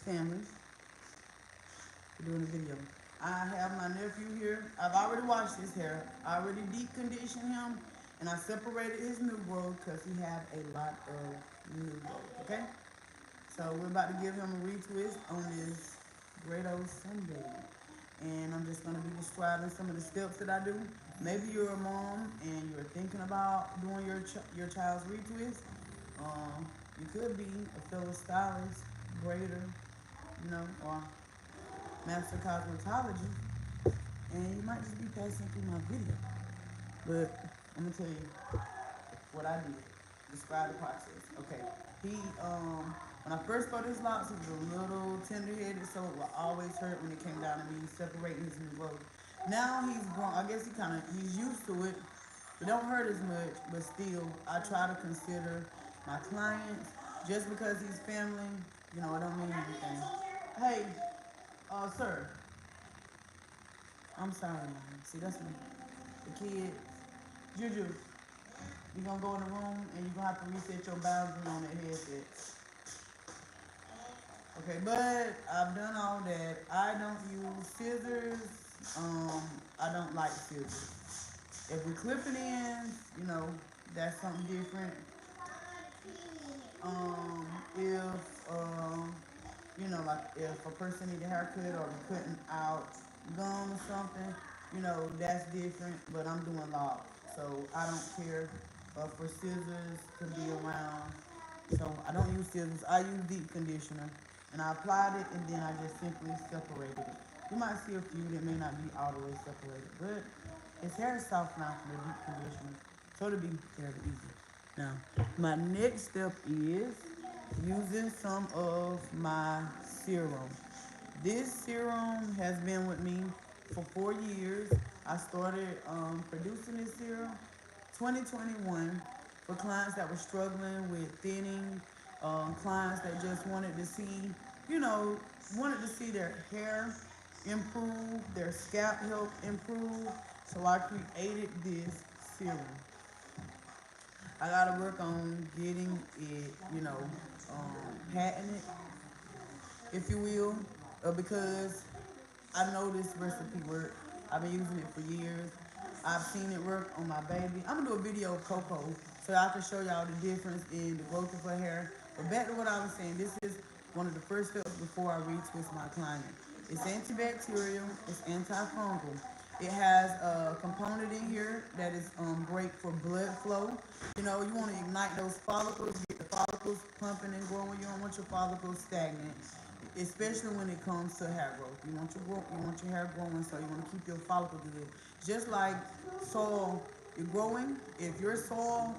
family. We're doing a video. I have my nephew here. I've already washed his hair. I already deep conditioned him, and I separated his new growth because he had a lot of new growth. Okay, so we're about to give him a retwist on this great old Sunday, and I'm just gonna be describing some of the steps that I do. Maybe you're a mom and you're thinking about doing your child's retwist. You could be a fellow stylist, braider, or master cosmetology, and you might just be passing through my video. But I'm gonna tell you what I did. Describe the process. Okay. He when I first started his locks, he was a little tender-headed, so it would always hurt when it came down to me separating his new growth. Now he's grown. I guess he's used to it. It don't hurt as much, but still, I try to consider my clients. Just because he's family, it don't mean anything. Hey, sir, I'm sorry, man. See, that's me. The kid, Juju, you're gonna go in the room and you're gonna have to reset your boundary on that headset. Okay, but I've done all that. I don't use scissors. I don't like scissors. If we clip it in, that's something different. If like if a person need a haircut or cutting out gum or something, that's different. But I'm doing law, so I don't care for scissors to be around. So I don't use scissors. I use deep conditioner, and I applied it, and then I just simply separated it. You might see a few that may not be all the way separated, but his hair is soft now from the deep conditioner, so it'll be very easy. Now, my next step is using some of my serum. This serum has been with me for 4 years. I started producing this serum 2021 for clients that were struggling with thinning, clients that just wanted to see, wanted to see their hair improve, their scalp health improve. So I created this serum. I gotta work on getting it, patented, if you will, because I know this recipe works. I've been using it for years. I've seen it work on my baby. I'm gonna do a video of Coco so I can show y'all the difference in the growth of her hair. But back to what I was saying, this is one of the first steps before I retwist my client. It's antibacterial, it's antifungal. It has a component in here that is great for blood flow. You want to ignite those follicles, get the follicles pumping and growing. You don't want your follicles stagnant, especially when it comes to hair growth. You want your hair growing, so you want to keep your follicles good. Just like soil, you're growing. If your soil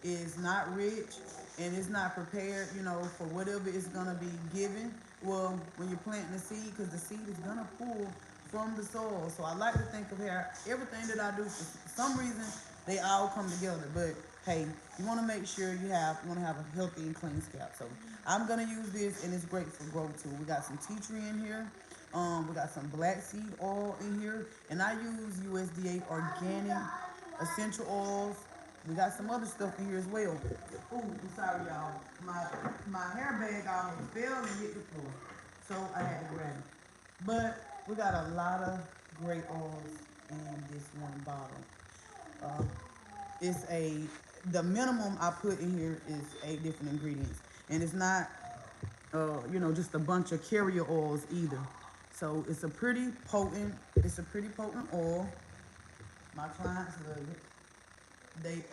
is not rich and it's not prepared, for whatever it's gonna be given, well, when you're planting the seed, because the seed is gonna pull from the soil. So I like to think of hair, everything that I do, for some reason, they all come together. But hey, you want to make sure you want to have a healthy and clean scalp. So I'm gonna use this, and it's great for growth too. We got some tea tree in here. We got some black seed oil in here, and I use USDA organic essential oils. We got some other stuff in here as well. Ooh, I'm sorry, y'all. My hair bag almost fell and hit the floor, so I had to grab it. But we got a lot of great oils in this one bottle. The minimum I put in here is 8 different ingredients, and it's not just a bunch of carrier oils either. So it's a pretty potent oil. My clients love it. They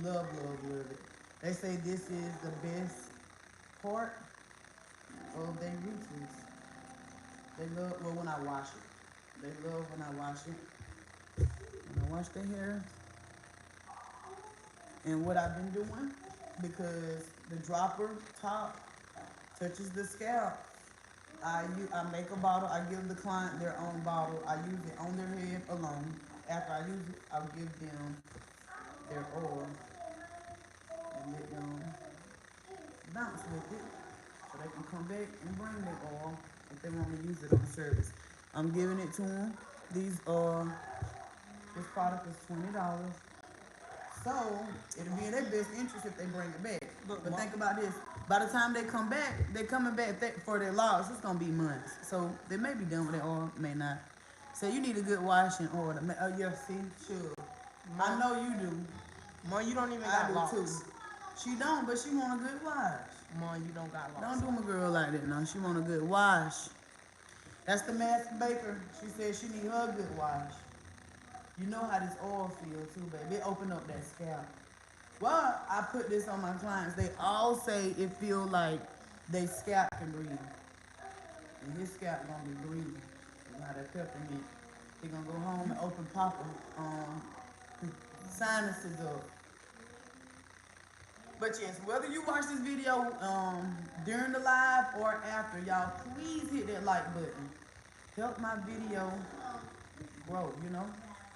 love it. They say this is the best part of their retweets. They love when I wash it. They love when I wash it. When I wash their hair. And what I've been doing, because the dropper top touches the scalp, I make a bottle. I give the client their own bottle. I use it on their head alone. After I use it, I'll give them their oil and let them bounce with it, so they can come back and bring their oil if they want to use it on service. I'm giving it to them. This product is $20. So it'll be in their best interest if they bring it back. But think about this: By the time they come back, they're coming back for their loss. It's gonna be months. So they may be done with it or may not. So you need a good washing order. Oh yeah, see, sure. I Mom, know you do. Mom, you don't even I got do too. locks. She don't, but she want a good wash. Mom, you don't got Don't locks. do my girl like that, no. She want a good wash. That's the master baker. She said she need her a good wash. You know how this oil feels too, baby. It open up that scalp. Well, I put this on my clients. They all say it feel like they scalp can breathe. And his scalp gonna be breathing. You know how that peppermint. He gonna go home and open Papa sinuses up. But yes, whether you watch this video during the live or after, y'all please hit that like button. Help my video grow, you know,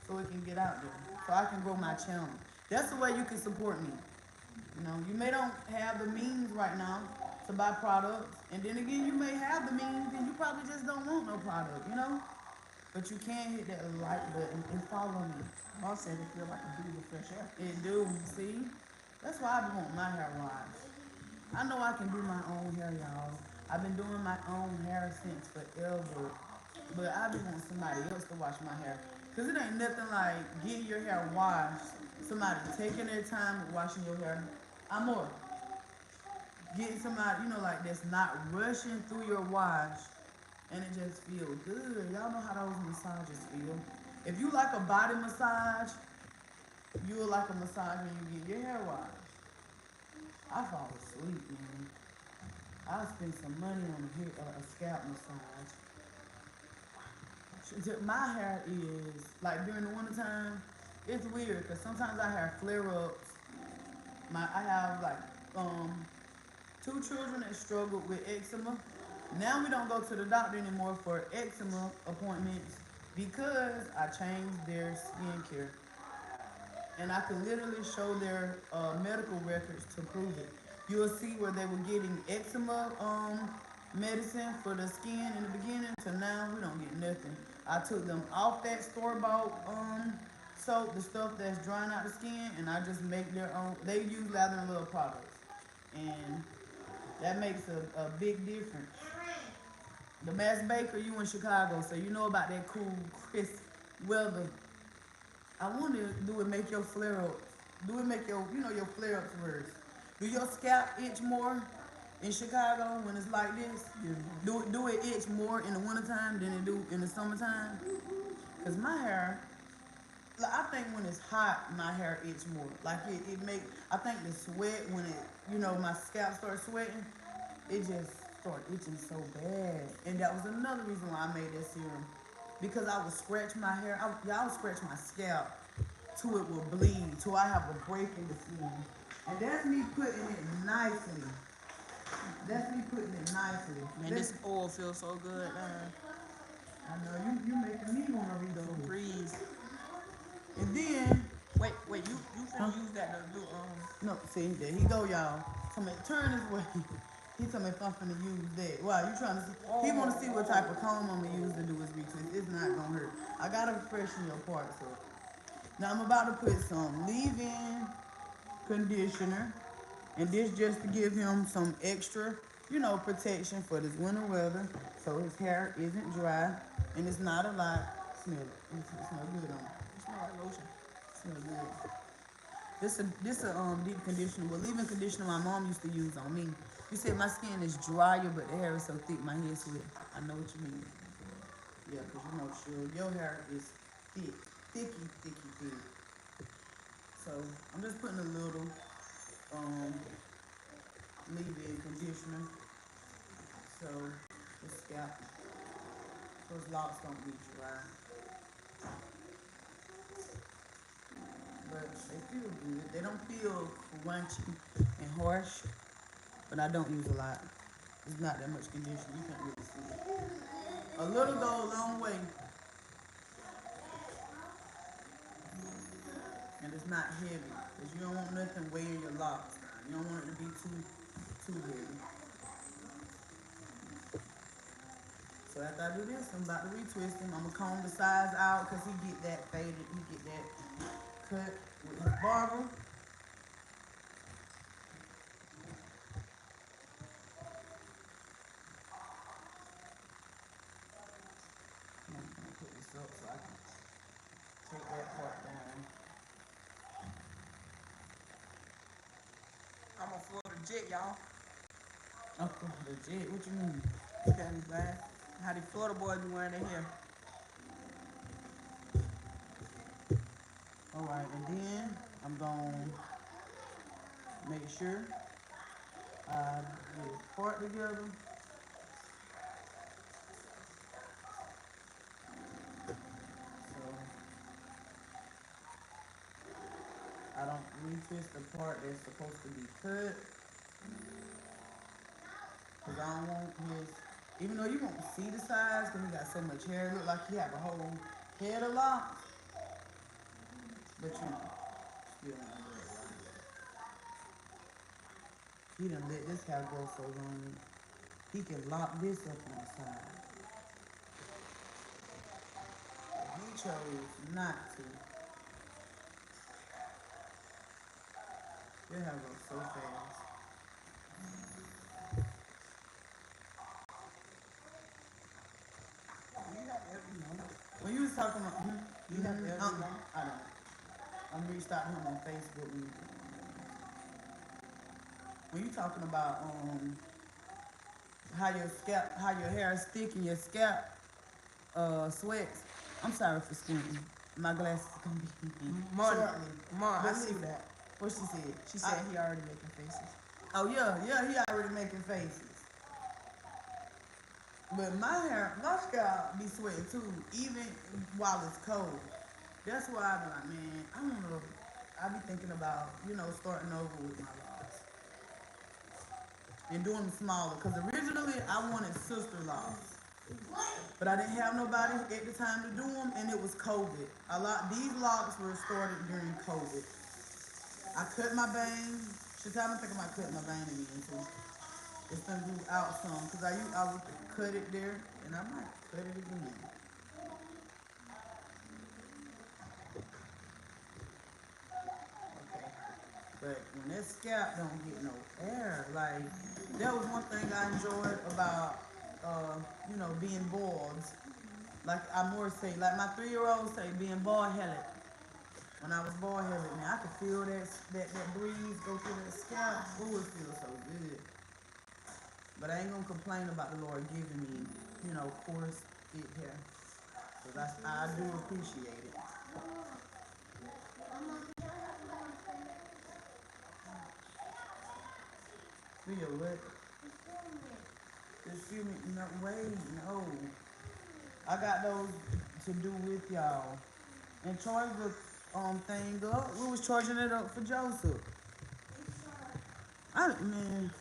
so it can get out there, so I can grow my channel. That's the way you can support me. You know, you may don't have the means right now to buy products, and then again, you may have the means, and you probably just don't want no product, you know. But you can hit that like button and follow me. Mom said it feel like a breath of fresh air. It do, see? That's why I be wanting my hair washed. I know I can do my own hair, y'all. I've been doing my own hair since forever. But I be wanting somebody else to wash my hair. Cause it ain't nothing like getting your hair washed. Somebody taking their time with washing your hair. I'm more. Getting somebody, you know, like that's not rushing through your wash and it just feels good. Y'all know how those massages feel. If you like a body massage, you'll like a massage when you get your hair washed. I fall asleep, man. I'll spend some money on a scalp massage. My hair is, like during the wintertime, it's weird because sometimes I have flare-ups. I have like two children that struggle with eczema. Now we don't go to the doctor anymore for eczema appointments because I changed their skincare. And I could literally show their medical records to prove it. You'll see where they were getting eczema medicine for the skin in the beginning to now we don't get nothing. I took them off that store-bought soap, the stuff that's drying out the skin, and I just make their own. They use lather and love products, and that makes a big difference. The Mass Baker, you in Chicago, so you know about that cool, crisp weather. I wonder, do it make your flare ups? Do it make your, you know, your flare ups worse? Do your scalp itch more in Chicago when it's like this? Yeah. Do it itch more in the wintertime than it do in the summertime? Cause my hair, like, I think when it's hot, my hair itch more. Like it make, I think the sweat when it, you know, my scalp starts sweating, it just start itching so bad. And that was another reason why I made that serum. Because I would scratch my hair, y'all would scratch my scalp till it will bleed, till I have a break in the skin. And that's me putting it nicely. That's me putting it nicely. Man, this oil feels so good, man. I know you making me want to read So those. breeze. And then, Wait, you finna use that to do no, see, there he go, y'all. Tell me, turn this way. He told me if I'm finna use that. Wow, you trying to see? He want to see what type of comb I'm gonna use to do his retwist. It's not gonna hurt. I gotta freshen your parts up. Now I'm about to put some leave-in conditioner, and this just to give him some extra, you know, protection for this winter weather, so his hair isn't dry, and it's not a lot. Smell it. It smells good on it. it smells like lotion. Smells good. This a deep conditioner, but leave-in conditioner my mom used to use on me. You said my skin is drier, but the hair is so thick, my head's sweat. I know what you mean. Yeah, cause you know, sure, your hair is thick, thick. So I'm just putting a little leave-in conditioner, so the scalp, those locks don't be dry. But they feel good. They don't feel crunchy and harsh, but I don't use a lot. It's not that much conditioner. You can't really see it. A little go a long way, and it's not heavy because you don't want nothing weighing your locks down. You don't want it to be too heavy. So after I do this, I'm about to retwist him. I'm gonna comb the sides out because he get that faded. He get that cut with his barber. put this up so I can take that part down. I'm a Florida jet, y'all. Uncle, legit, what you mean? Okay, man. How the Florida boys be wearing their hair? Alright, and then I'm gonna make sure I get this part together. So I don't retwist the part that's supposed to be cut. Cause I don't want his, even though you won't see the size because he got so much hair, it look like he have a whole head of locks. But you know, still want to do it right. He done let this hair grow so long, he can lock this up on the side. But he chose not to. This hair grows so fast. You have every number. When you was talking about, You have every number. I don't. I'm reached out to him on Facebook. When you talking about how your scalp, how your hair is thick and your scalp sweats. I'm sorry for squinting. My glasses are gonna be shortly. Mom, I But see listen, that. what she said? She said he already making faces. Oh yeah, he already making faces. But my hair, my scalp be sweating too, even while it's cold. That's why I be like, man, I don't know. I be thinking about, starting over with my locks and doing them smaller. Cause originally I wanted sister locks, but I didn't have nobody at the time to do them, and it was COVID. These locks were started during COVID. I cut my bang. She's having to think about cutting my bang again too. It's gonna do out some, cause I would cut it there, and I might cut it again. Okay. But when that scalp don't get no air, like that was one thing I enjoyed about being bald. Like I more say, like my 3-year-old say, being bald headed. When I was bald headed, man, I could feel that breeze go through that scalp. Oh, it feels so good. But I ain't gonna complain about the Lord giving me, coarse, thick hair. Cause I do appreciate it. Feel what? Just feel me? No, wait, no. I got those to do with y'all. And charge the thing up. We was charging it up for Joseph. Man.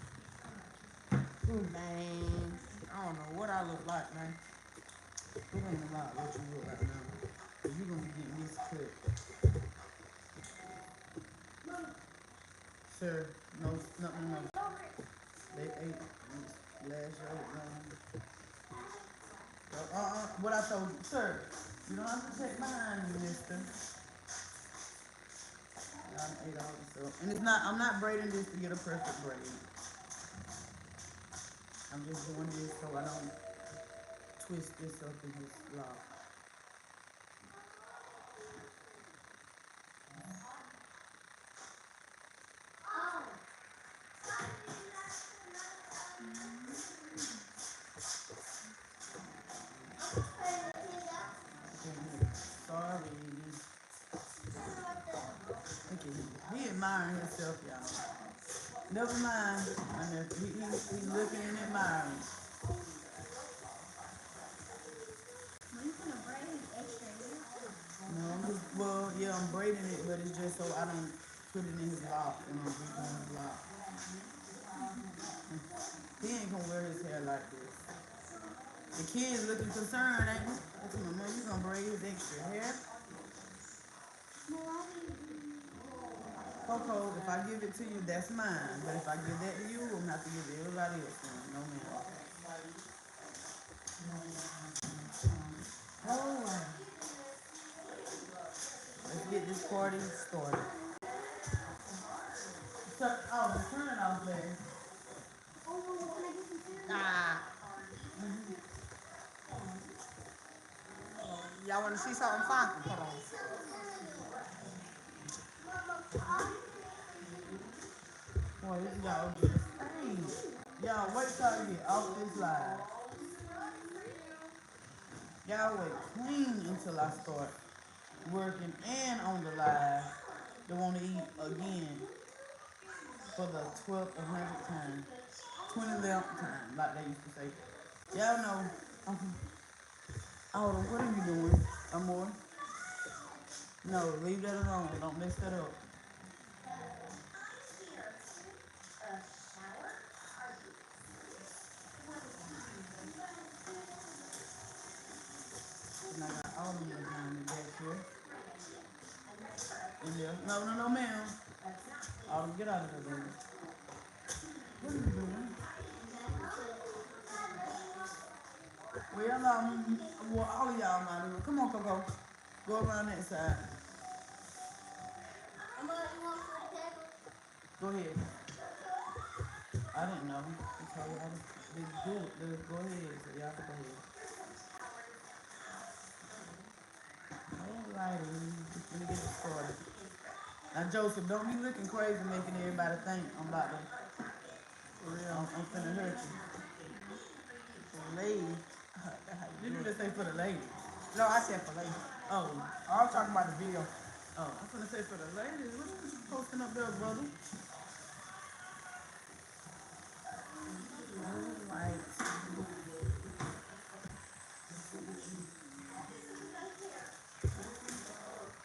Man, I don't know what I look like, man. It ain't about what you look like now. Cause you gonna be getting this cut. Sir, no, nothing, no. They ate last year. What I told you, sir, you don't have to check behind me, mister. I ate all this up. And I'm not braiding this to get a perfect braid. I'm just doing this so I don't twist this up in his lock. Sorry. Look at him. He admiring himself, y'all. Never mind. My nephew. He's looking and admiring. No, I'm braiding it, but it's just so I don't put it in his lock and I'm redoing his lock. He ain't gonna wear his hair like this. The kids looking concerned, ain't they? I told my mom, you gonna braid his extra hair? Coco, if I give it to you, that's mine. But if I give that to you, I'm gonna have to give it to everybody else. No, man. Oh, let's get this party started. Turn it off there. Ah. Y'all want to see something fun? Hold on. Boy, this y'all just, hey, y'all wait till I get off this live. Y'all wait clean until I start working and on the live. They want to eat again for the 12th or 100th time. 2011th time, like they used to say. Y'all know, Autumn, what are you doing? Amor? No, leave that alone. Don't mess that up. And I got Autumn behind me back here. In there. No, no, no, ma'am. Autumn, get out of there, baby. What are you doing? Well, y'all know, well, all of y'all might do it. Come on, Coco. Go around that side. Go ahead. I didn't know. He told you how to do it. Go ahead. So y'all can go ahead. Alrighty. Let me get it started. Now, Joseph, don't be looking crazy making everybody think I'm about to, For real. I'm finna hurt you. Lady. You need to say for the ladies. No, I said for lady. Oh, I'm talking about the video. oh, I'm finna say for the ladies. What you posting up there, brother? Alright.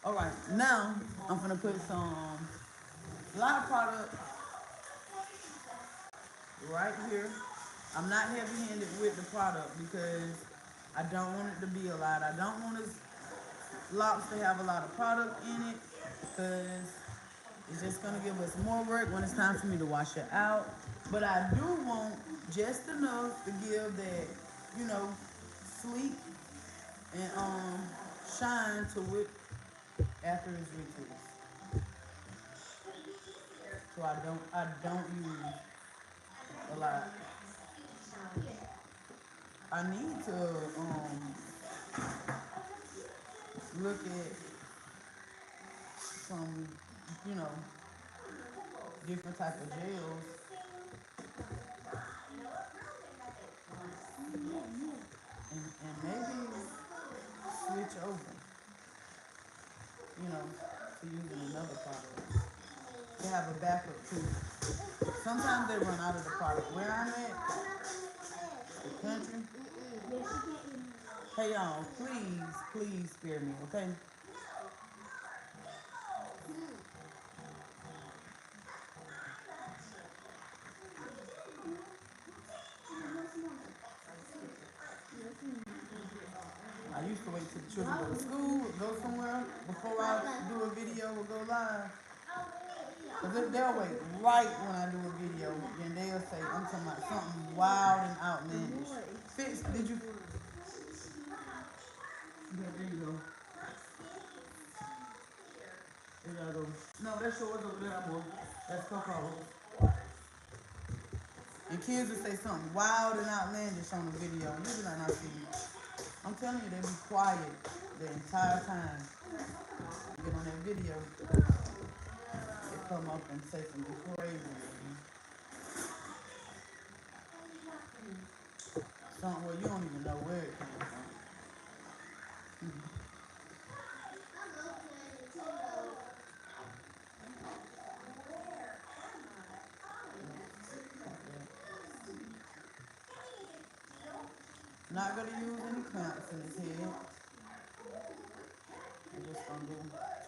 Alright, now I'm gonna put some lot of product right here. I'm not heavy-handed with the product because I don't want it to be a lot. I don't want his locks to have a lot of product in it because it's just gonna give us more work when it's time for me to wash it out. But I do want just enough to give that, you know, sleek and shine to it after it's retwist. So I don't use a lot. I need to look at some, you know, different type of gels and maybe switch over, you know, to using another product. To have a backup too. Sometimes they run out of the product. Where I'm at, the country. Hey y'all, please spare me, okay? I used to wait till the children go to school, go somewhere before I do a video or go live. Cause they'll wait right when I do a video, then they'll say I'm talking about something wild and outlandish. Fix? Did you? Yeah, there you go. There you go. No, that's yours over there, boy. That's Coco. And kids will say something wild and outlandish on the video, and you be like, "Not see you." I'm telling you, they be quiet the entire time. You get on that video, they come up and say something crazy. Something where you don't even know where it came from. Not gonna use any clamps in his head. I'm just gonna do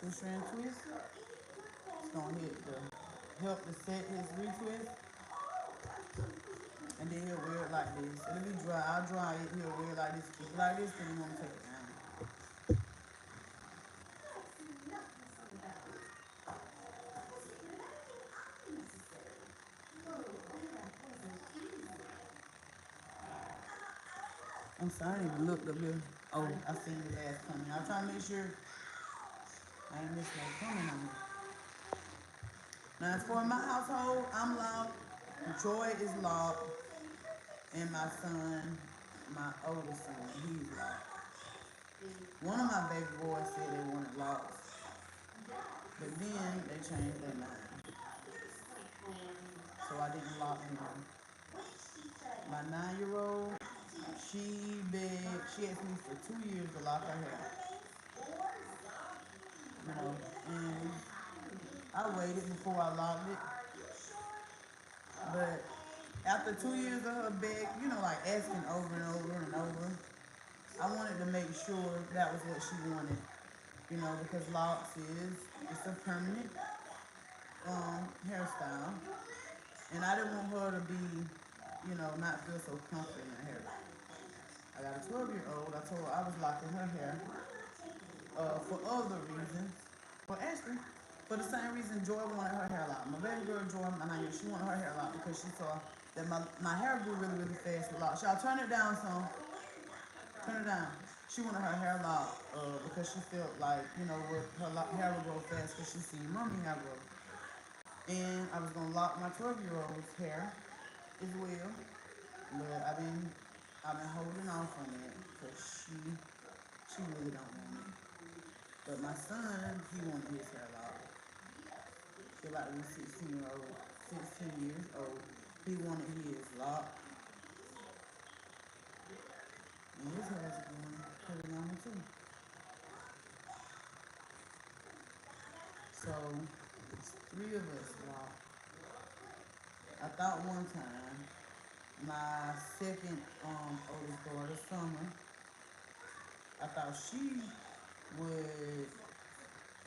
two strand twist. It's gonna help to set his retwist. And then he'll wear it like this. It'll be dry. I'll dry it. He'll wear it like this. Keep it like this. Then you want to take it down. I'm sorry, I didn't even looked up here. Oh, I seen his ass coming. I'll try to make sure I ain't missing no coming on me. Now, as for my household, I'm locked. Troy is locked. And my son, my oldest son, he's locked. One of my baby boys said they wanted locks, but then they changed their mind. So I didn't lock him. My 9-year-old, she begged, she asked me for 2 years to lock her hair. And I waited before I locked it. But after 2 years of her beg, like asking over and over and over, I wanted to make sure that was what she wanted. Because locks it's a permanent hairstyle, and I didn't want her to be, not feel so comfortable in her hair. I got a 12-year-old. I told her I was locking her hair for other reasons. Well, actually, for the same reason Joy wanted her hair locked. My baby girl Joy, my 9 years, she wanted her hair locked because she saw that my hair grew really, really fast with locks. Y'all turn it down some. Turn it down. She wanted her hair locked because she felt like, hair would grow fast because she seen mommy hair grow. And I was going to lock my 12-year-old's hair as well. But I've been holding off on it because she really don't want it. But my son, he wanted his hair locked. He like was 16 years old. He wanted his locked. And his hair's going pretty long too. So it's three of us locked. I thought one time my second oldest daughter, Summer, I thought she would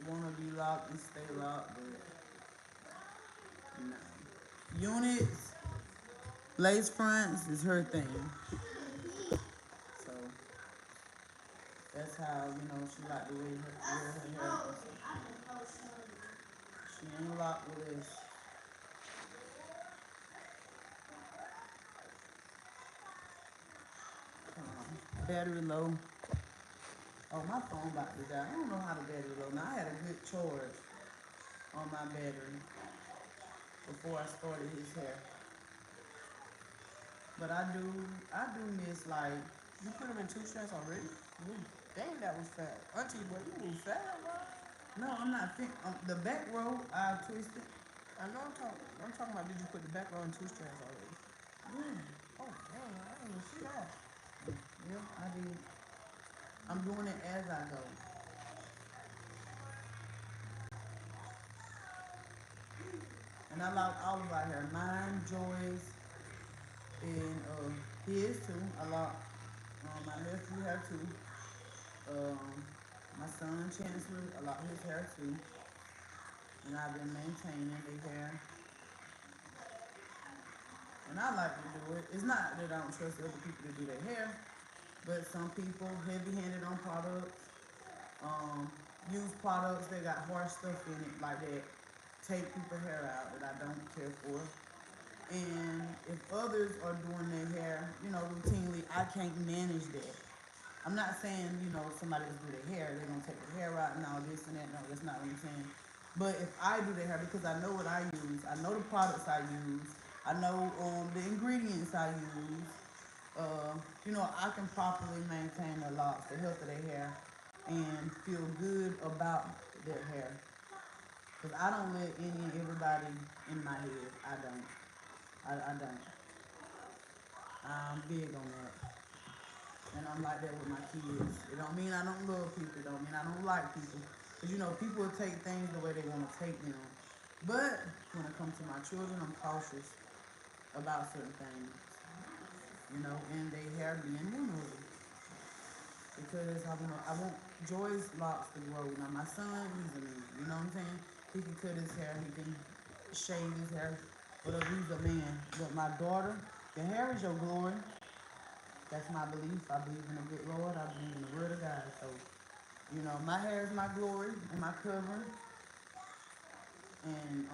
want to be locked and stay locked, but no. Units, lace fronts is her thing. So that's how, she like the way wear her hair. She ain't locked with us. Battery low. Oh, my phone about to die. I don't know how the battery low. Now I had a good charge on my battery before I started his hair. But I do miss like. You put him in two strands already? Dang, that was fast. Auntie, boy, you move fast, bro. No, I'm not. The back row I twisted. I know I'm talking about. Did you put the back row in two strands already? Yeah. Oh, dang, I didn't even see that. Yeah, I did. I'm doing it as I go. And I lock all of our hair. Mine, Joy's, and his too. I lock my nephew hair too. My son Chancellor, I lock his hair too. And I've been maintaining the hair. And I like to do it. It's not that I don't trust other people to do their hair, but some people heavy-handed on products, use products that got harsh stuff in it, like that take people's hair out that I don't care for. And if others are doing their hair, routinely, I can't manage that. I'm not saying, somebody else do their hair, they're gonna take their hair out and all this and that. No, that's not what I'm saying. But if I do their hair, because I know what I use, I know the products I use, I know the ingredients I use, I can properly maintain their locks, the health of their hair, and feel good about their hair. Because I don't let any and everybody in my head. I don't. I don't. I'm big on that. And I'm like that with my kids. It don't mean I don't love people. It don't mean I don't like people. Because, people will take things the way they want to take them. But when it comes to my children, I'm cautious about certain things. And they hair being one of them. Because I want Joy's locks to grow. Now my son, he's a man. You know what I'm saying? He can cut his hair. He can shave his hair. Whatever, he's a man. But my daughter, your hair is your glory. That's my belief. I believe in the good Lord. I believe in the word of God. So, my hair is my glory and my covering. And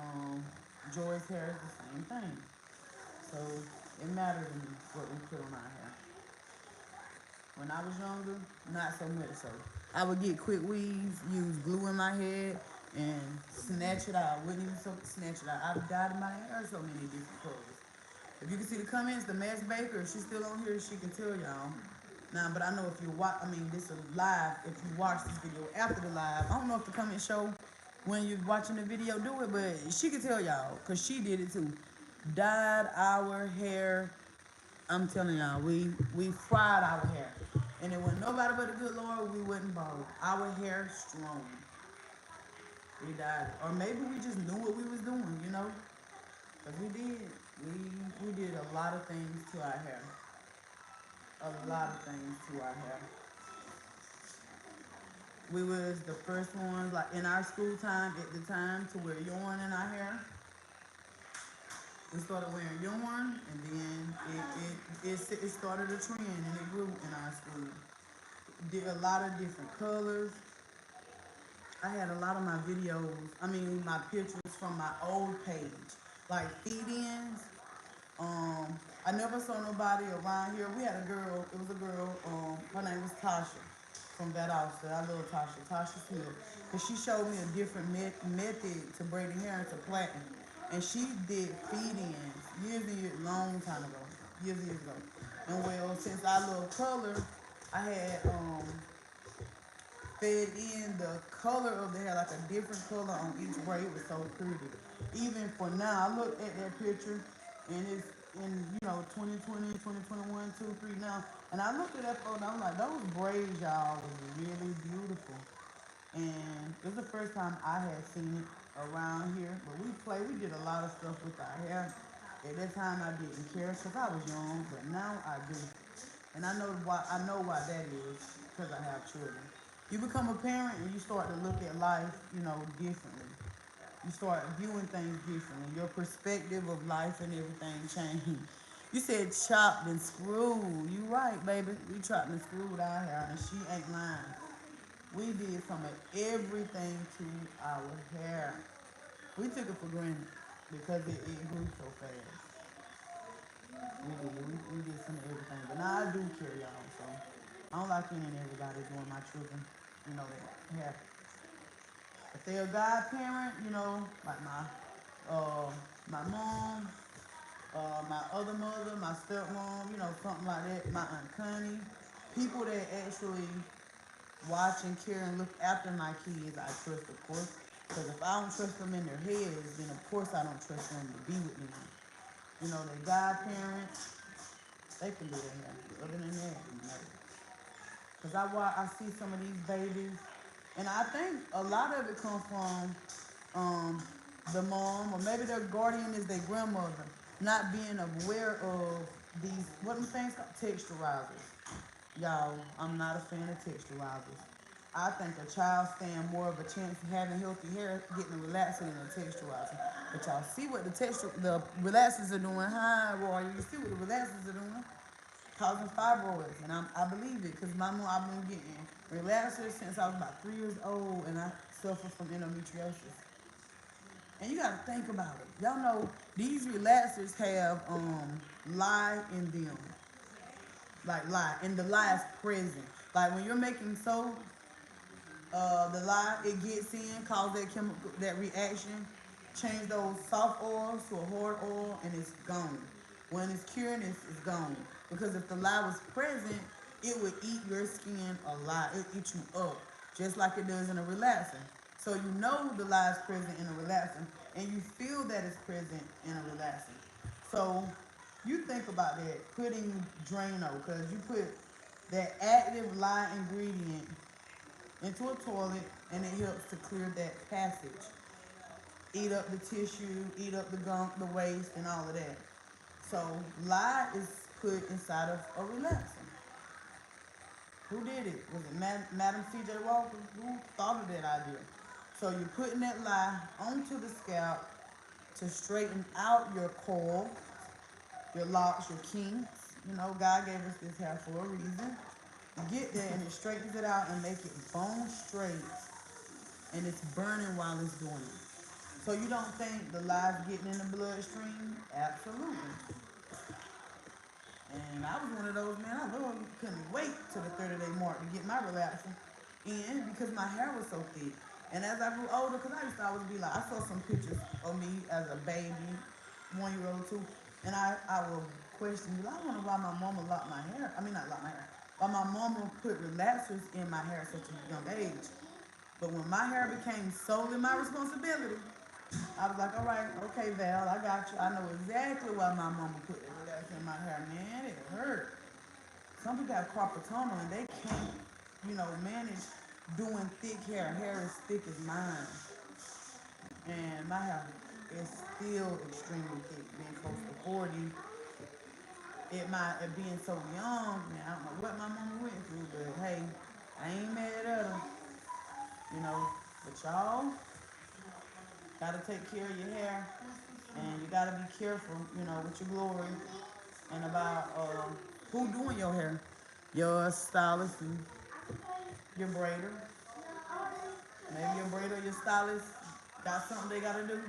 Joy's hair is the same thing. So it matters to me what we put on our hair. When I was younger, not so much so. I would get quick weaves, use glue in my head, and snatch it out. Wouldn't even snatch it out. I've dyed my hair so many different colors. If you can see the comments, the Mass Baker, if she's still on here, she can tell y'all. Now, but I know if you watch, I mean, this is live. If you watch this video after the live, I don't know if the comments show when you're watching the video do it, but she could tell y'all because she did it too. Dyed our hair. I'm telling y'all, we fried our hair, and it wasn't nobody but the good Lord. We wasn't bald. Our hair strong. We dyed it, or maybe we just knew what we was doing, you know, because we did. We did a lot of things to our hair. A lot of things to our hair. We was the first ones, like in our school time at the time, to wear yarn in our hair. We started wearing yarn, and then it started a trend, and it grew in our school. Did a lot of different colors. I had a lot of my videos, I mean my pictures from my old page, like feed-ins. I never saw nobody around here. We had a girl. It was a girl. Her name was Tasha from Bad Austin. I love Tasha. Tasha Smith. But she showed me a different method to braiding hair into plaiting, and she did feed-ins years and years, long time ago, years and years ago. And well, since I love color, I had fed in the color of the hair, like a different color on each braid. It was so pretty. Even for now, I look at that picture, and it's in, 2020, 2021, 2, 3 now. And I looked at that photo, I'm like, those braids, y'all, was really beautiful. And it was the first time I had seen it around here. But we did a lot of stuff with our hair. At that time, I didn't care because I was young, but now I do. And I know why that is, because I have children. You become a parent and you start to look at life, differently. You start viewing things differently. Your perspective of life and everything change. You said chopped and screwed. You right, baby. We chopped and screwed our hair, and she ain't lying. We did some of everything to our hair. We took it for granted because it grew so fast. We did some of everything. But now I do care, y'all. So I don't like any and everybody doing my children, that have. If they're a godparent, like my mom, my other mother, my stepmom, something like that, my Aunt Connie, people that actually watch and care and look after my kids, I trust, of course. Because if I don't trust them in their heads, then of course I don't trust them to be with me. Their godparents, they can do their hair. Other than that, no. Because I see some of these babies, and I think a lot of it comes from the mom, or maybe their guardian is their grandmother, not being aware of these, what them things called, texturizers. Y'all, I'm not a fan of texturizers. I think a child stand more of a chance of having healthy hair getting a relaxer than a texturizer. But y'all see what the relaxers are doing. Hi, Roy. You see what the relaxers are doing? Causing fibroids, and I believe it because my mom, I've been getting relaxers since I was about 3 years old, and I suffer from endometriosis. And you gotta think about it. Y'all know these relaxers have lye in them, like lye, and the lye is present. Like when you're making soap, the lye it gets in, cause that chemical, that reaction, change those soft oils to a hard oil, and it's gone. When it's curing, it's gone. Because if the lye was present, it would eat your skin a lot. It would eat you up, just like it does in a relaxer. So you know the lye is present in a relaxer, and you feel that it's present in a relaxer. So you think about that, putting Drano, because you put that active lye ingredient into a toilet, and it helps to clear that passage. Eat up the tissue, eat up the gunk, the waste, and all of that. So lye is put inside of a relaxer. Who did it? Was it Madam C.J. Walker? Who thought of that idea? So you're putting that lye onto the scalp to straighten out your coil, your locks, your kinks. God gave us this hair for a reason. You get that, and it straightens it out and make it bone straight, and it's burning while it's doing it. So you don't think the lye's getting in the bloodstream? Absolutely. And I was one of those, man, I literally couldn't wait till the 30-day mark to get my relaxer in because my hair was so thick. And as I grew older, because I used to always be like, I saw some pictures of me as a baby, 1 year old, too, and I will question, I wonder why my mama locked my hair. I mean, not locked my hair. But my mama put relaxers in my hair at such a young age. But when my hair became solely my responsibility, I was like, all right, okay, Val, I got you. I know exactly why my mama put the relaxer in my hair. Man, it hurt. Some people have carpal tunnel and they can't, manage doing thick hair. Hair as thick as mine. And my hair is still extremely thick, being close to 40. It being so young, man, I don't know what my mama went through, but hey, I ain't mad at her, you know. But y'all gotta take care of your hair, and you gotta be careful, with your glory and about who doing your hair. Your stylist and your braider. Maybe your braider, your stylist got something they gotta do,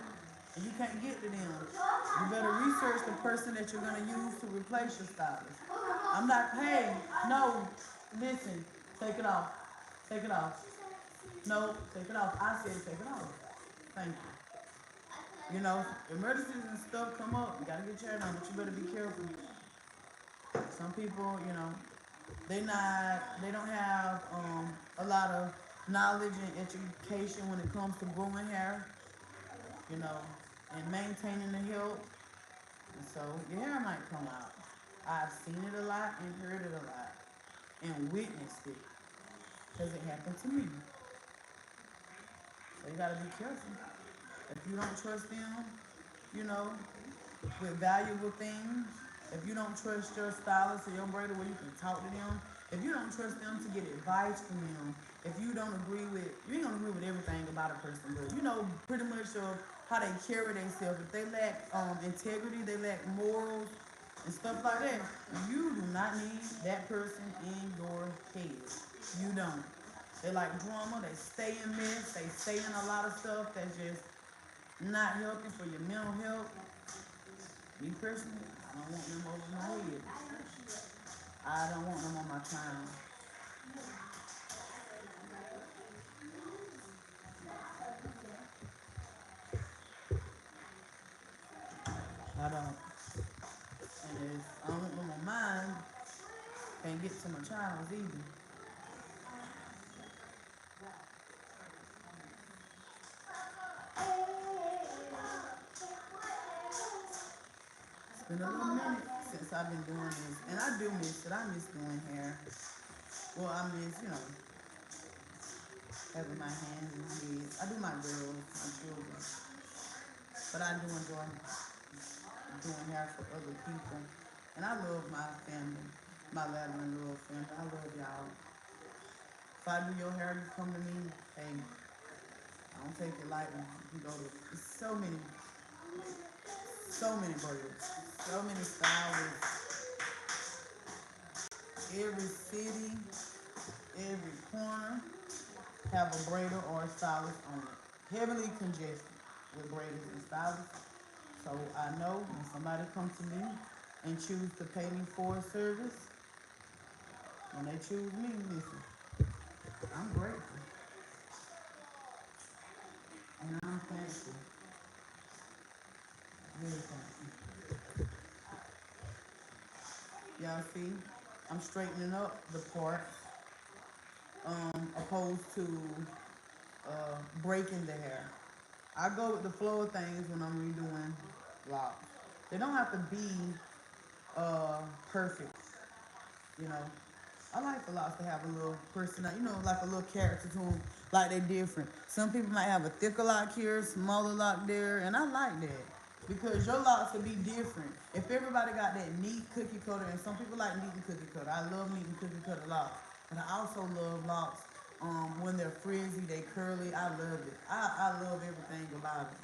and you can't get to them. You better research the person that you're gonna use to replace your stylist. I'm not, hey, no, listen, take it off. Take it off. No, take it off. I said take it off. Thank you. Emergencies and stuff come up. You gotta get your hair done, but you better be careful. Some people, they don't have a lot of knowledge and education when it comes to growing hair, you know, and maintaining the health. And so your hair might come out. I've seen it a lot and heard it a lot and witnessed it because it happened to me. So you gotta be careful. If you don't trust them, you know, with valuable things, if you don't trust your stylist or your braider where you can talk to them, if you don't trust them to get advice from them, if you ain't gonna agree with everything about a person, but pretty much how they carry themselves. If they lack integrity, they lack morals and stuff like that, you do not need that person in your head. You don't. They like drama, they stay in mess, they stay in a lot of stuff that's just not healthy for your mental health. Me personally, I don't want them over my head. I don't want them on my time. I don't. And if I don't want them on mine, can't get to my child's either. It's been a little minute since I've been doing this. And I do miss it. I miss doing hair. Well, I miss, having my hands in my head. I do my girls, my children. But I do enjoy doing hair for other people. And I love my family, my Latin and love family. I love y'all. If I do your hair, you come to me, hey, I don't take it lightly. You can go to so many braids, so many stylists, every city, every corner have a braider or a stylist on it. Heavily congested with braiders and stylists. So I know when somebody comes to me and choose to pay me for a service, when they choose me, listen, I'm grateful and I'm thankful, really thankful. Y'all see, I'm straightening up the parts, opposed to breaking the hair. I go with the flow of things when I'm redoing locks. They don't have to be uh, perfect, you know. I like the locks to have a little personality, like a little character to them, like they're different. Some people might have a thicker lock here, smaller lock there, and I like that because your locks will be different. If everybody got that neat cookie cutter, and some people like neat and cookie cutter, I love neat and cookie cutter locks, and I also love locks when they're frizzy, they curly. I love it. I love everything about it.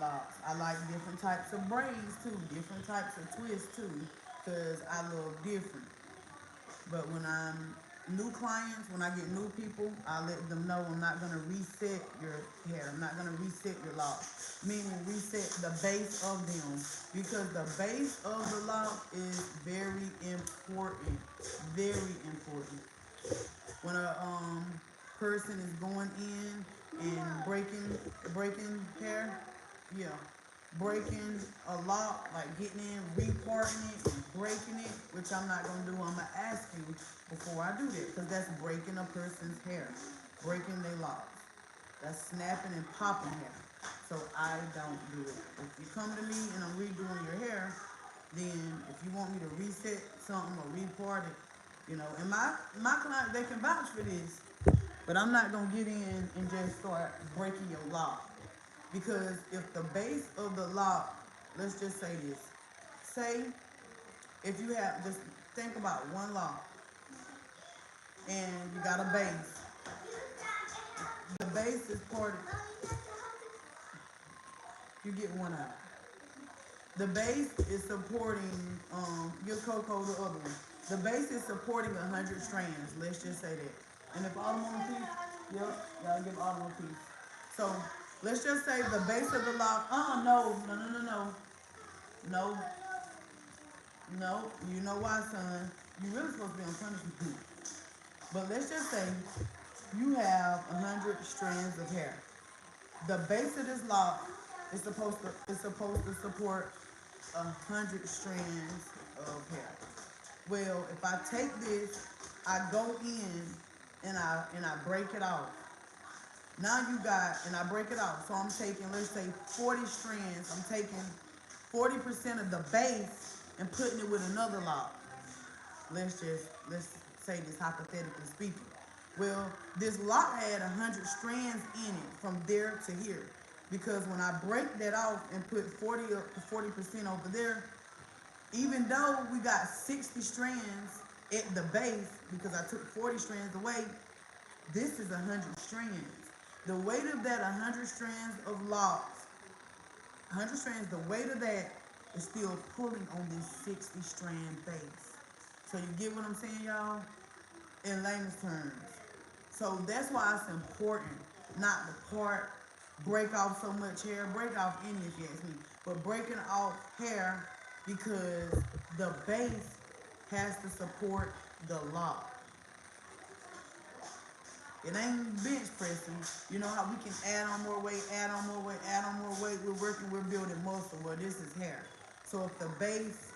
Locks. I like different types of braids too, different types of twists too, because I love different. But when I'm new clients, when I get new people, I let them know I'm not gonna reset your hair. I'm not gonna reset your locks. Meaning reset the base of them. Because the base of the lock is very important. Very important. When a person is going in and breaking hair, yeah. breaking a lock, like getting in, reparting it, and breaking it, which I'm not gonna do. I'm gonna ask you before I do that, because that's breaking a person's hair, breaking their locks. That's snapping and popping hair. So I don't do it. If you come to me and I'm redoing your hair, then if you want me to reset something or repart it, and my client, they can vouch for this, but I'm not gonna get in and just start breaking your lock. Because if the base of the lock, let's just say this. Say if you have, just think about one lock and you got a base. The base is part of, you get one out. The base is supporting, your cocoa the other one. The base is supporting 100 strands, let's just say that. And if Autumn on a piece, yep, gotta give Autumn a piece. So let's just say the base of the lock, no, no, no, no, no. No, no, you know why, son? You really supposed to be on punishment. But let's just say you have 100 strands of hair. The base of this lock is supposed to support 100 strands of hair. Well, if I take this, I go in and I break it off. Now you got, and I break it off. So I'm taking, let's say, 40 strands. I'm taking 40% of the base and putting it with another lock. Let's say this hypothetically speaking. Well, this lock had 100 strands in it from there to here, because when I break that off and put 40% over there, even though we got 60 strands at the base, because I took 40 strands away, this is 100 strands. The weight of that 100 strands of locks, 100 strands, the weight of that is still pulling on this 60 strand base. So you get what I'm saying, y'all? In layman's terms. So that's why it's important not to break off so much hair, break off any if you ask me, but breaking off hair because the base has to support the lock. It ain't bench pressing. You know how we can add on more weight, add on more weight, add on more weight. We're working, we're building muscle. Well, this is hair. So if the base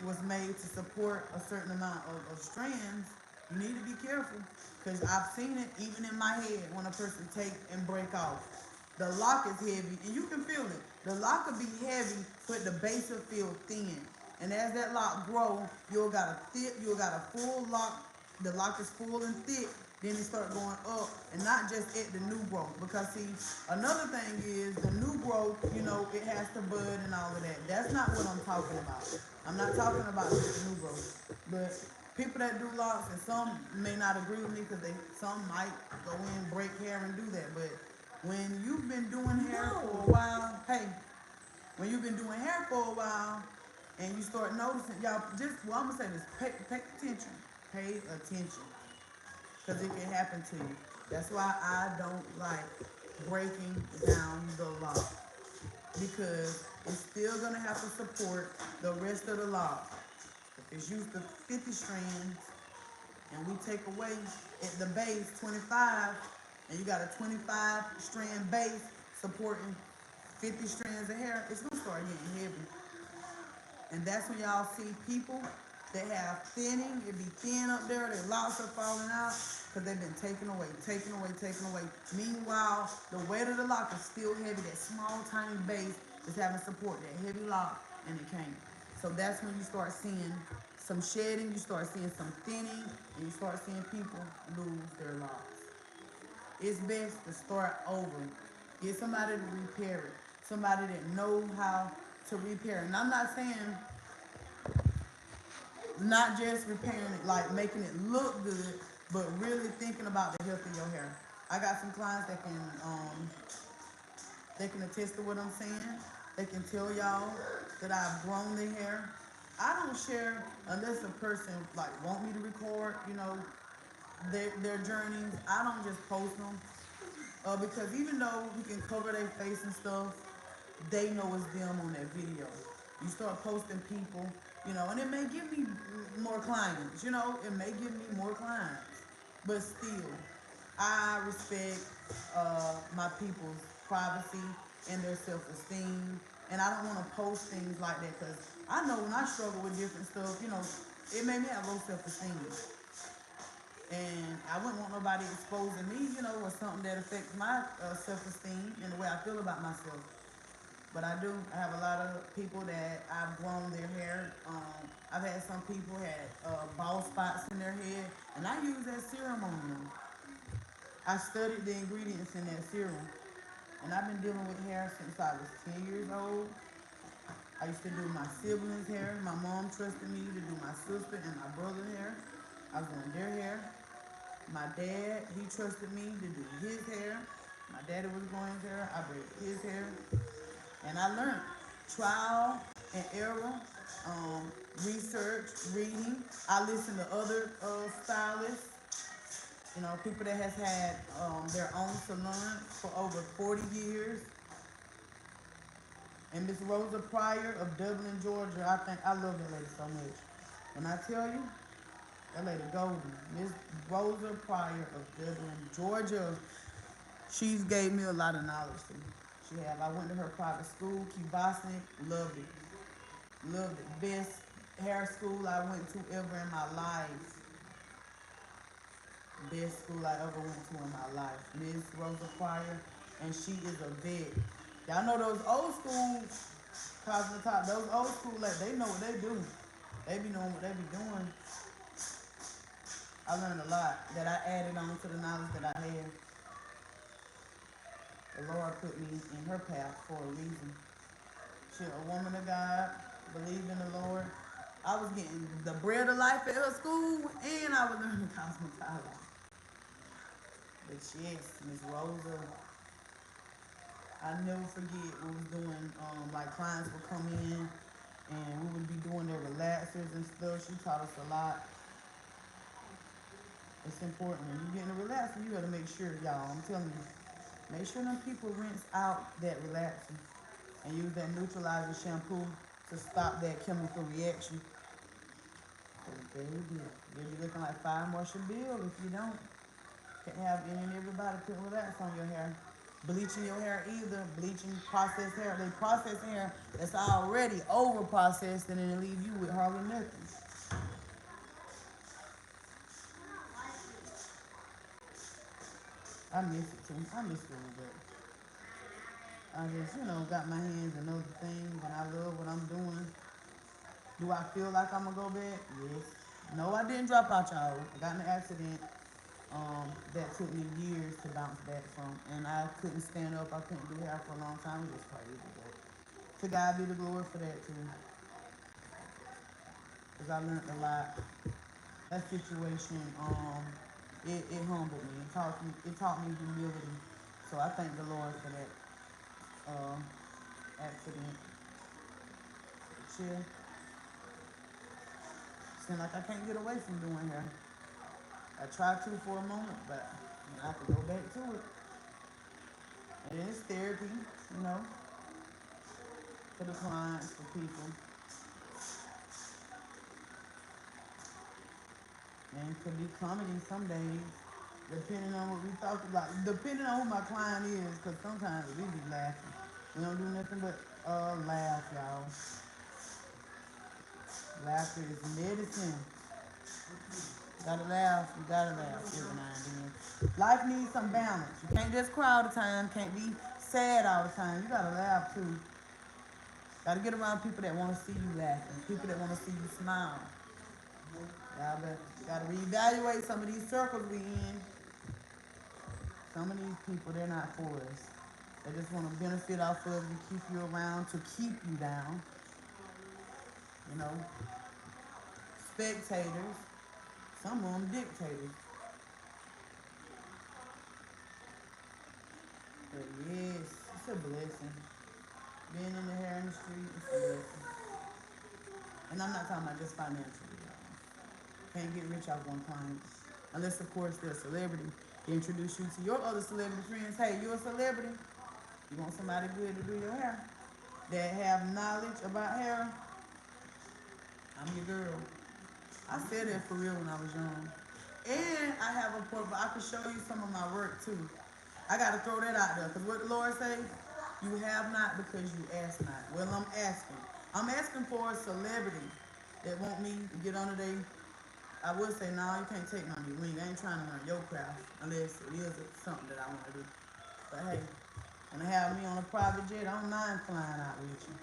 was made to support a certain amount of strands, you need to be careful, because I've seen it even in my head when a person take and break off. The lock is heavy, and you can feel it. The lock will be heavy, but the base will feel thin. And as that lock grow, you'll got a full lock. The lock is full and thick. Then it start going up, and not just at the new growth. Because see, another thing is the new growth. It has to bud and all of that. That's not what I'm talking about. I'm not talking about just the new growth. But people that do locks, and some may not agree with me, because some might go in, break hair, and do that. But when you've been doing hair for a while, hey, when you've been doing hair for a while, and you start noticing, y'all, I'm gonna say this: pay attention, pay attention, because it can happen to you. That's why I don't like breaking down the lock, because it's still gonna have to support the rest of the lock. If it's used to 50 strands, and we take away at the base 25, and you got a 25 strand base supporting 50 strands of hair, it's gonna start getting heavy. And that's when y'all see people that have thinning, it be thin up there, their locks are falling out, because they've been taken away, taken away, taken away. Meanwhile, the weight of the lock is still heavy. That small, tiny base is having support, that heavy lock, and it can't. So that's when you start seeing some shedding, you start seeing some thinning, and you start seeing people lose their locks. It's best to start over. Get somebody to repair it. Somebody that knows how to repair it. And I'm not saying not just repairing it, like making it look good, but really thinking about the health of your hair. I got some clients that can attest to what I'm saying. They can tell y'all that I've grown their hair. I don't share unless a person like want me to record, their journeys. I don't just post them, because even though we can cover their face and stuff, they know it's them on that video. You start posting people, and it may give me more clients. It may give me more clients, but still, I respect my people's privacy and their self-esteem, and I don't want to post things like that because I know when I struggle with different stuff, it made me have low self-esteem, and I wouldn't want nobody exposing me, with something that affects my self-esteem and the way I feel about myself. But I do. I have a lot of people that I've grown their hair. I've had some people had bald spots in their head, and I use that serum on them. I studied the ingredients in that serum, and I've been dealing with hair since I was 10 years old. I used to do my siblings' hair. My mom trusted me to do my sister and my brother's hair. I was doing their hair. My dad, he trusted me to do his hair. My daddy was going his hair. I braided his hair. And I learned trial and error, research, reading. I listen to other stylists, people that has had their own salon for over 40 years. And Miss Rosa Pryor of Dublin, Georgia, I love that lady so much. When I tell you, that lady golden. Miss Rosa Pryor of Dublin, Georgia. She's gave me a lot of knowledge too. She have. I went to her private school, Key Boston, loved it. Loved it. Best hair school I went to ever in my life. Best school I ever went to in my life. Miss Rosa Pryor, and she is a vet. Y'all know those old school cosmetologists, those old school, like, they know what they do. They be knowing what they be doing. I learned a lot that I added on to the knowledge that I had. The Lord put me in her path for a reason. She a woman of God, believed in the Lord. I was getting the bread of life at her school, and I was learning cosmetology. But yes, Miss Rosa, I never forget what we was doing. Like, clients would come in, and we would be doing their relaxers and stuff. She taught us a lot. It's important when you get in a relaxer, you gotta make sure, y'all. I'm telling you, make sure them people rinse out that relaxer and use that neutralizing shampoo to stop that chemical reaction. Baby, you'll be looking like Fire Marshal Bill if you don't. Can't have any and everybody putting relax on your hair. Bleaching your hair either. Bleaching processed hair. They process hair that's already over processed and then they leave you with hardly nothing. I miss it too. I miss it a little bit. I just, got my hands in other things and I love what I'm doing. Do I feel like I'm gonna go back? Yes. No, I didn't drop out, y'all. I got in an accident that took me years to bounce back from, and I couldn't stand up. I couldn't do hair for a long time. It was crazy, but to God be the glory for that too, because I learned a lot. That situation, it humbled me. It taught me humility. So I thank the Lord for that uh, accident. Chill. Seems like I can't get away from doing hair. I tried to for a moment, but I have to go back to it. And it's therapy, you know, for the clients, for people. And it could be comedy some days, depending on what we talk about. Depending on who my client is, because sometimes we be laughing. We don't do nothing but laugh, y'all. Laughter is medicine. You gotta laugh every now and then. Life needs some balance. You can't just cry all the time, can't be sad all the time. You gotta laugh too. Gotta get around people that wanna see you laughing, people that wanna see you smile. Gotta reevaluate some of these circles we in. Some of these people, they're not for us. They just wanna benefit off of you, keep you around to keep you down. You know, spectators. Some of them dictators. But yes, it's a blessing. Being in the hair industry, it's a blessing. And I'm not talking about just financially, y'all. Can't get rich off one client. Unless, of course, they're a celebrity. They introduce you to your other celebrity friends. Hey, you're a celebrity. You want somebody good to do your hair. That have knowledge about hair. I'm your girl. I said that for real when I was young. And I have a portfolio. I can show you some of my work too. I gotta throw that out there. Cause what the Lord say? You have not because you ask not. Well, I'm asking. I'm asking for a celebrity that want me to get under their. I would say, no, you can't take my new ring. I ain't trying to learn your craft unless it is something that I want to do. But hey, when they have me on a private jet, I don't mind flying out with you.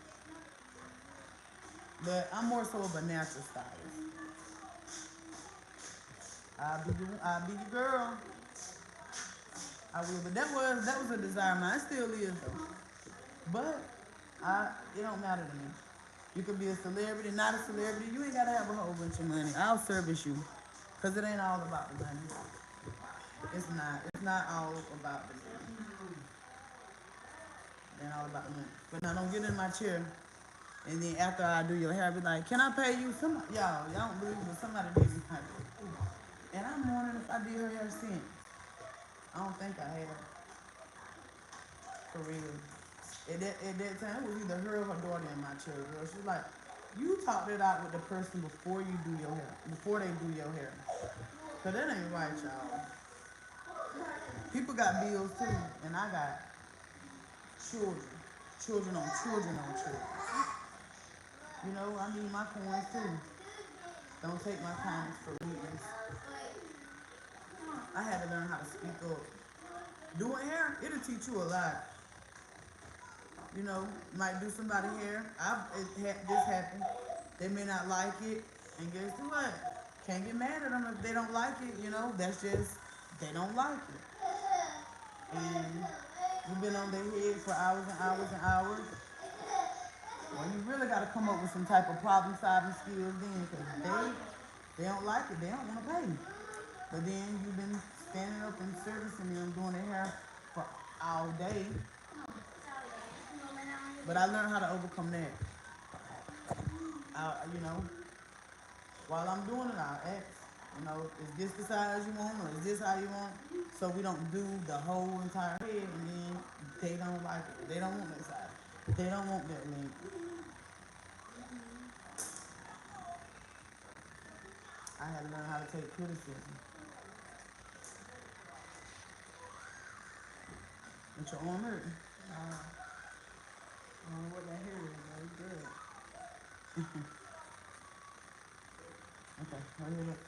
But I'm more so of a natural stylist. I'll be your girl. I will. But that was a desire of mine. It still is though. But it don't matter to me. You can be a celebrity, not a celebrity. You ain't gotta have a whole bunch of money. I'll service you, cause it ain't all about the money. It's not. It's not all about the money. It ain't all about the money. But now don't get in my chair, and then after I do your hair, be like, "Can I pay you?" Y'all don't believe, but somebody did me like that. And I'm wondering if I did her hair since. I don't think I had, for real. At that time, it was either her or her daughter in my chair, girl. She's like, you talked it out with the person before you do your hair, before they do your hair. Cause that ain't right, y'all. People got bills too, and I got children, children on children. You know, I need my coins too. Don't take my kindness for weakness. I had to learn how to speak up. Doing hair, it'll teach you a lot. You know, might do somebody hair. This happened. They may not like it, and guess what? Can't get mad at them if they don't like it. You know, that's just they don't like it. And you've been on their head for hours and hours and hours. Well, you really got to come up with some type of problem solving skills then, because they don't like it. They don't want to pay. But then you've been standing up and servicing them, doing their hair for all day. But I learned how to overcome that. You know, while I'm doing it, I'll ask, you know, is this the size you want or is this how you want? So we don't do the whole entire head and then they don't like it. They don't want that size. They don't want that length. I had to learn how to take criticism. With your arm hurt. I don't know what that hair is, but it's good. Okay, right here, look.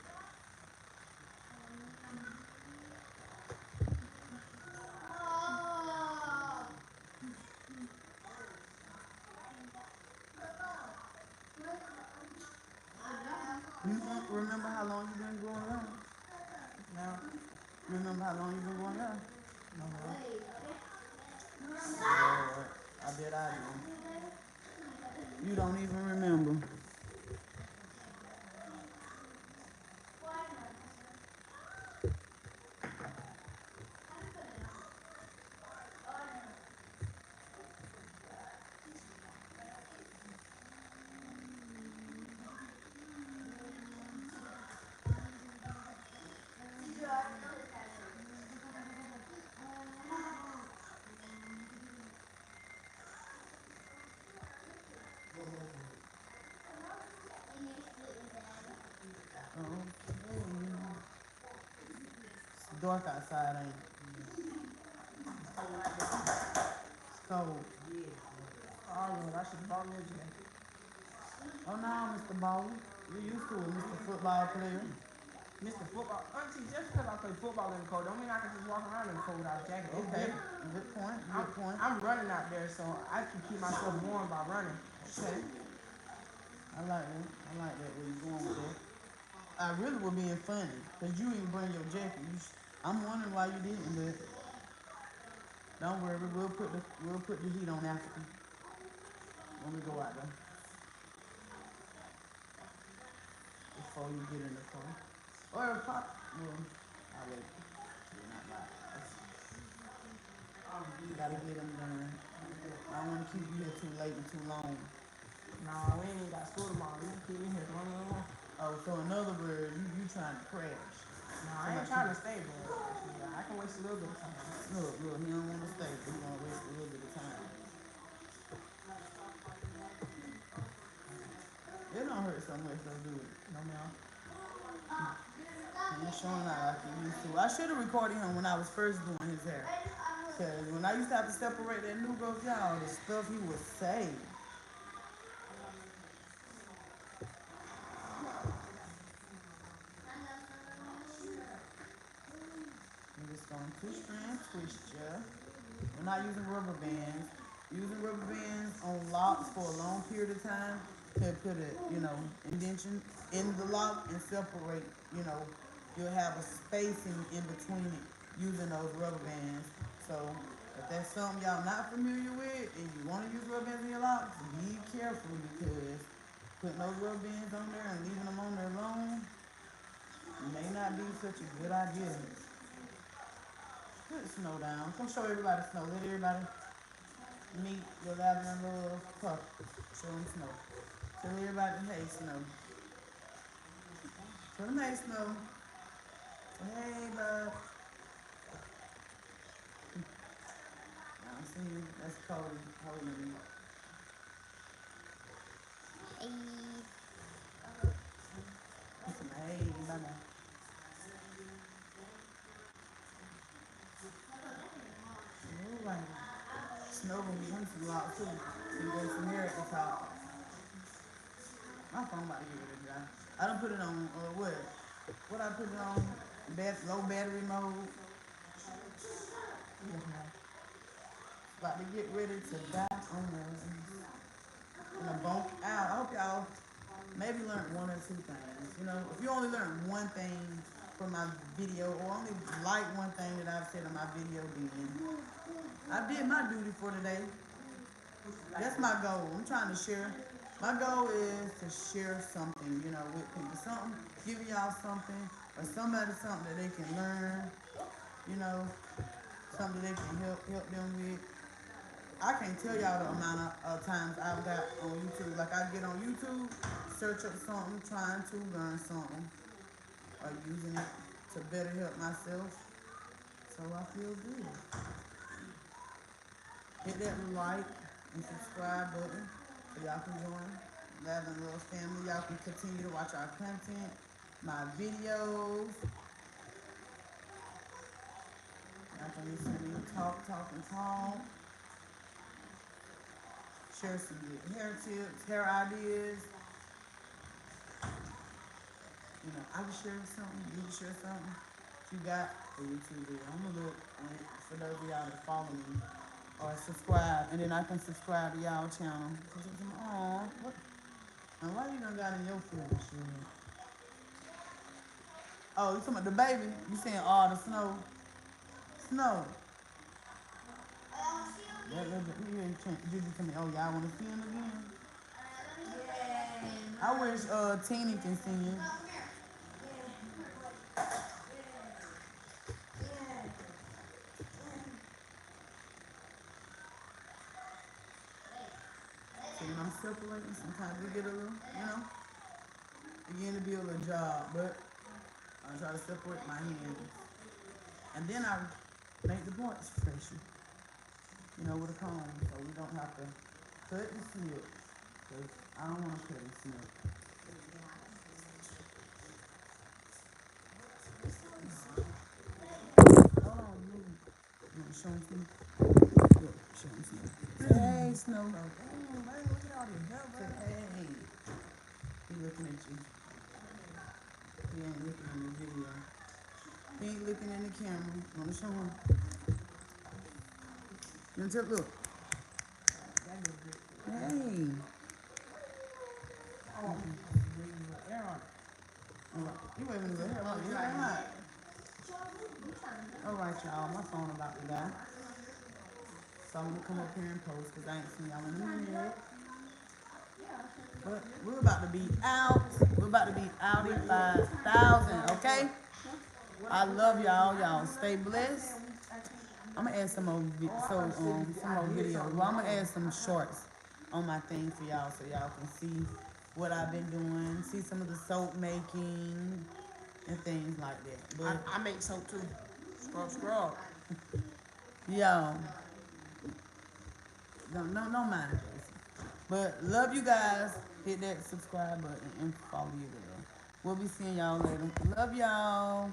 You don't remember how long you've been going around? Now, Remember how long you've been going around? no more. Lord, I bet I do. You don't even remember. Okay. It's dark outside, ain't it? It's cold out there. It's cold. Oh, Lord, I should have bought me a jacket. Oh no, Mr. Baller. You're used to it, Mr. Football player. Mr. Football. Auntie, just because I play football in the cold, don't mean I can just walk around in the cold without a jacket. It's Okay, different. good point, I'm, good point. I'm running out there, so I can keep myself warm by running. Okay. I like that. I like that where you going with that. I really was being funny, because you didn't bring your jacket. I'm wondering why you didn't, but don't worry, we'll put the heat on after when we go out there. Before you get in the car. Or pop. Well, I'll wait. You're not live. You gotta get them done. I don't want to keep you here too late and too long. Nah, we ain't even got school tomorrow. You can keep me here for long. Oh, so in other words, you trying to crash. Nah, I ain't trying to stay, but yeah, I can waste a little bit of time. Look, he don't want to stay, but he want to waste a little bit of time. It don't hurt so much though, do it? No, ma'am. He ain't showing out like he used to. I should have recorded him when I was first doing his hair. Cause when I used to have to separate that new growth, y'all, the stuff he would say. I'm just going two strand twist ya. We're not using rubber bands. Using rubber bands on locks for a long period of time can put a, indention in the lock and separate, you'll have a spacing in between it using those rubber bands. So if that's something y'all not familiar with and you want to use rubber bands in your locks, be careful because putting those rubber bands on there and leaving them on there alone may not be such a good idea. Put snow down. Come show everybody snow. Let everybody meet your lavender love pup. Show them snow. Tell everybody, hey, snow. Tell them, hey, snow. Hey, bud. I see you. That's Cody. Cody. Hey. Hey, bye. All right. Snow gonna be on some lot too. So you got some hair at the top. My phone about to get ready to die. I done put it on, what? What I put it on? Low battery mode. About to get ready to die on us. Gonna bump out. I hope y'all maybe learn one or two things. If you only learn one thing from my video or only like one thing that I've said in my video, then I did my duty for today. That's my goal. I'm trying to share. My goal is to share something, with people. Something, giving y'all something, or somebody something that they can learn, you know, something they can help them with. I can't tell y'all the amount of times I've got on YouTube. Like I get on YouTube, search up something, trying to learn something, or using it to better help myself. So I feel good. Hit that like and subscribe button so y'all can join Lavin Love family. Y'all can continue to watch our content, my videos. Y'all can listen to me talk and talk. Share some good hair tips, hair ideas. I can share something, you can share something. You got a YouTube video. I'm gonna look for those of y'all that follow me or subscribe, and then I can subscribe to y'all channel. Aw, what? Now why you done got in your food? Oh, you talking about the baby? You saying the snow? Snow. You tell me, oh, y'all want to see him again? I wish Teeny can see you. So when I'm separating, sometimes we get a little, begin to be a little job, but I try to separate my hands. And then I make the parts fresher, with a comb, so we don't have to cut and snip, because I don't want to cut and snip. Hold on, you want to show them to me? Look, show them to me. Hey, Snow. Look at all this hell, bro. Hey. He looking at you. He ain't looking in the video. He ain't looking in the camera. Want to show him? You want to look? Hey. Oh, air on it. All right. You waving the hair. You ain't hot. All right, y'all. My phone about to die. So I'm going to come up here and post because I ain't seen y'all in a minute. But we're about to be out. We're about to be out at 5,000, okay? I love y'all. Y'all stay blessed. I'm gonna add some more videos. Well, I'm gonna add some shorts on my thing for y'all so y'all can see what I've been doing, see some of the soap making and things like that. But I make soap too. Scrub. y'all, don't mind it. But love you guys. Hit that subscribe button and follow you there. We'll be seeing y'all later. Love y'all.